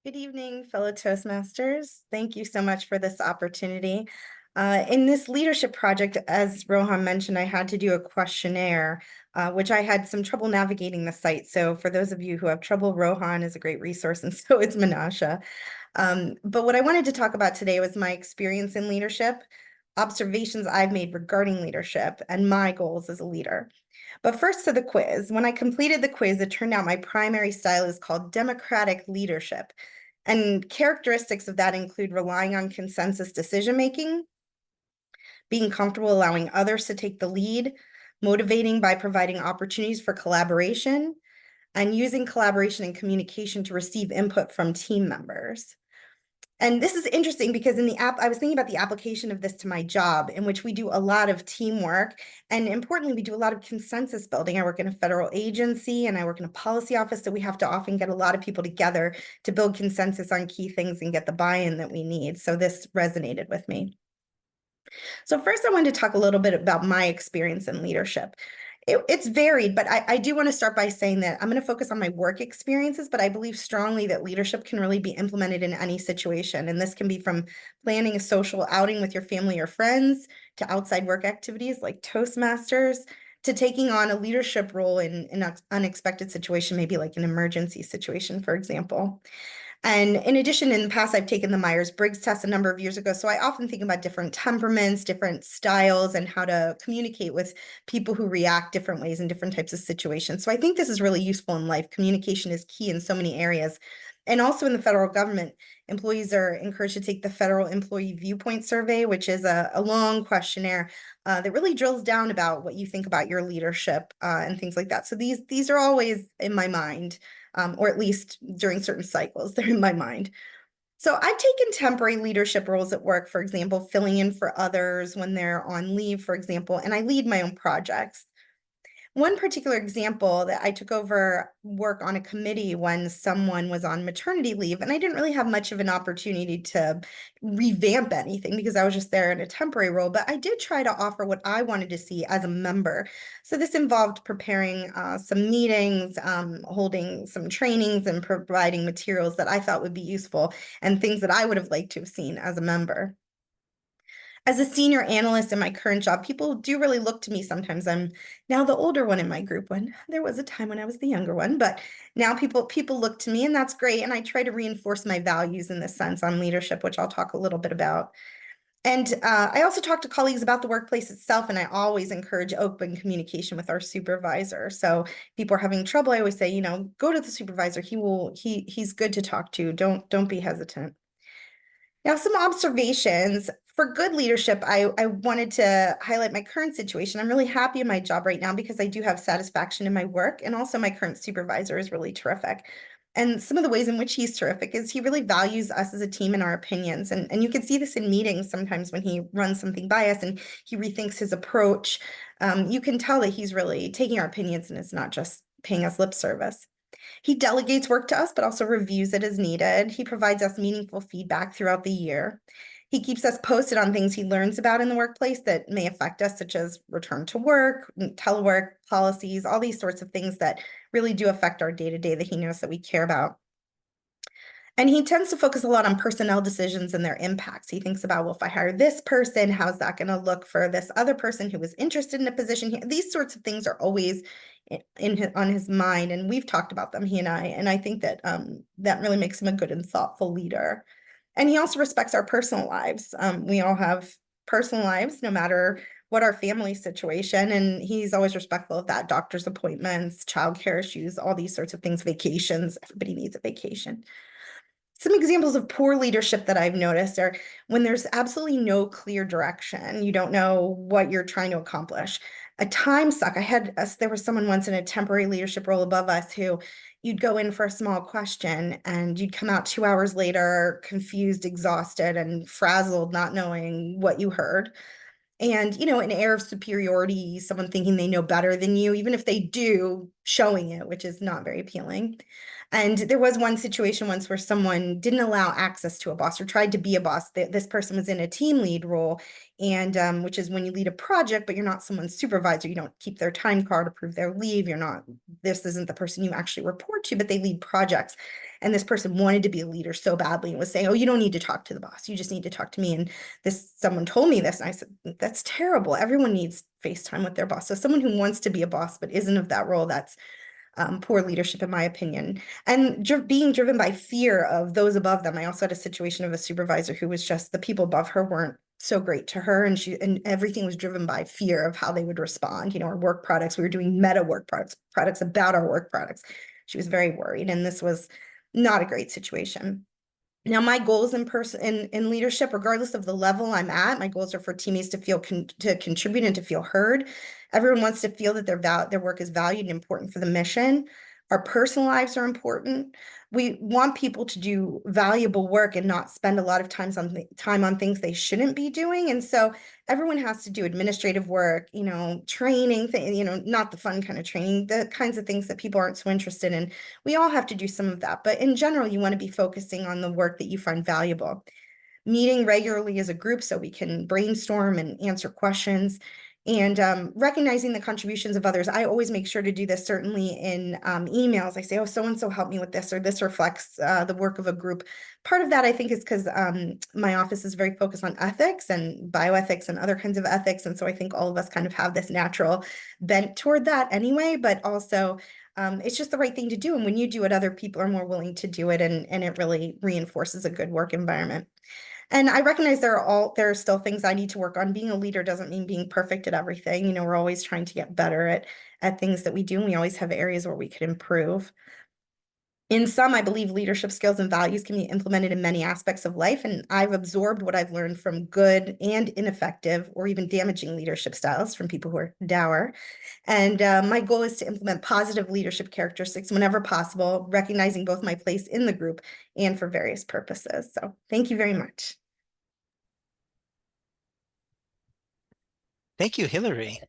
Good evening, fellow Toastmasters. Thank you so much for this opportunity. In this leadership project, as Rohan mentioned, I had to do a questionnaire, which I had some trouble navigating the site. So for those of you who have trouble, Rohan is a great resource, and so is Menasha. But what I wanted to talk about today was my experience in leadership, observations I've made regarding leadership, and my goals as a leader. But first to the quiz. When I completed the quiz, it turned out my primary style is called democratic leadership. And characteristics of that include relying on consensus decision-making, being comfortable allowing others to take the lead, motivating by providing opportunities for collaboration, and using collaboration and communication to receive input from team members. And this is interesting because in the app, I was thinking about the application of this to my job, in which we do a lot of teamwork. And importantly, we do a lot of consensus building. I work in a federal agency and I work in a policy office. So we have to often get a lot of people together to build consensus on key things and get the buy-in that we need. So this resonated with me. So first, I wanted to talk a little bit about my experience in leadership. It's varied, but I do want to start by saying that I'm going to focus on my work experiences, but I believe strongly that leadership can really be implemented in any situation. And this can be from planning a social outing with your family or friends, to outside work activities like Toastmasters, to taking on a leadership role in an unexpected situation, maybe like an emergency situation, for example. And in addition, in the past, I've taken the Myers-Briggs test a number of years ago. So I often think about different temperaments, different styles, and how to communicate with people who react different ways in different types of situations. So I think this is really useful in life. Communication is key in so many areas. And also in the federal government, employees are encouraged to take the Federal Employee Viewpoint Survey, which is a long questionnaire that really drills down about what you think about your leadership and things like that. So these are always in my mind. Or at least during certain cycles, they're in my mind. So I've taken temporary leadership roles at work, for example, filling in for others when they're on leave, for example, and I lead my own projects. One particular example that I took over work on a committee when someone was on maternity leave, and I didn't really have much of an opportunity to revamp anything because I was just there in a temporary role, but I did try to offer what I wanted to see as a member. So this involved preparing some meetings, holding some trainings, and providing materials that I thought would be useful and things that I would have liked to have seen as a member. As a senior analyst in my current job, people do really look to me sometimes. I'm now the older one in my group, when there was a time when I was the younger one, but now people look to me, and that's great. And I try to reinforce my values in this sense on leadership, which I'll talk a little bit about. And I also talk to colleagues about the workplace itself, and I always encourage open communication with our supervisor. So if people are having trouble, I always say, go to the supervisor. He's good to talk to. Don't be hesitant. Now, some observations for good leadership. I wanted to highlight my current situation. I'm really happy in my job right now because I do have satisfaction in my work, and also my current supervisor is really terrific. And some of the ways in which he's terrific is he really values us as a team and our opinions. And you can see this in meetings sometimes when he runs something by us and he rethinks his approach. You can tell that he's really taking our opinions and it's not just paying us lip service. He delegates work to us, but also reviews it as needed. He provides us meaningful feedback throughout the year. He keeps us posted on things he learns about in the workplace that may affect us, such as return to work, telework policies, all these sorts of things that really do affect our day-to-day that he knows that we care about. And he tends to focus a lot on personnel decisions and their impacts. He thinks about, well, if I hire this person, how's that going to look for this other person who was interested in a position? These sorts of things are always on his mind, and we've talked about them, he and I think that that really makes him a good and thoughtful leader. And he also respects our personal lives. We all have personal lives, no matter what our family situation, and he's always respectful of that. Doctor's appointments, childcare issues, all these sorts of things, vacations. Everybody needs a vacation. Some examples of poor leadership that I've noticed are when there's absolutely no clear direction. You don't know what you're trying to accomplish. A time suck. There was someone once in a temporary leadership role above us who you'd go in for a small question and you'd come out 2 hours later, confused, exhausted, and frazzled, not knowing what you heard. And, an air of superiority, someone thinking they know better than you, even if they do, showing it, which is not very appealing. And there was one situation once where someone didn't allow access to a boss or tried to be a boss. This person was in a team lead role, And which is when you lead a project, but you're not someone's supervisor. You don't keep their time card, approve their leave. You're not, this isn't the person you actually report to, but they lead projects. And this person wanted to be a leader so badly and was saying, oh, you don't need to talk to the boss. You just need to talk to me. And someone told me this, and I said, that's terrible. Everyone needs FaceTime with their boss. So someone who wants to be a boss, but isn't of that role, that's poor leadership, in my opinion. And being driven by fear of those above them. I also had a situation of a supervisor who was just, the people above her weren't so great to her, and everything was driven by fear of how they would respond. Our work products, we were doing meta work products about our work products. She was very worried, and this was not a great situation. Now, my goals in leadership, regardless of the level I'm at, my goals are for teammates to feel to contribute and to feel heard. Everyone wants to feel that their work is valued and important for the mission. Our personal lives are important. We want people to do valuable work and not spend a lot of time on things they shouldn't be doing. And so everyone has to do administrative work, training, not the fun kind of training, the kinds of things that people aren't so interested in. We all have to do some of that. But in general, you want to be focusing on the work that you find valuable. Meeting regularly as a group so we can brainstorm and answer questions, and recognizing the contributions of others. I always make sure to do this, certainly in emails. I say, oh, so-and-so helped me with this, or this reflects the work of a group. Part of that, I think, is because my office is very focused on ethics and bioethics and other kinds of ethics. And so I think all of us kind of have this natural bent toward that anyway, but also it's just the right thing to do. And when you do it, other people are more willing to do it, and it really reinforces a good work environment. And I recognize there are still things I need to work on. Being a leader doesn't mean being perfect at everything. We're always trying to get better at things that we do, and we always have areas where we could improve. In sum, I believe leadership skills and values can be implemented in many aspects of life, and I've absorbed what I've learned from good and ineffective or even damaging leadership styles from people who are dour. And my goal is to implement positive leadership characteristics whenever possible, recognizing both my place in the group and for various purposes. So thank you very much. Thank you, Hilary.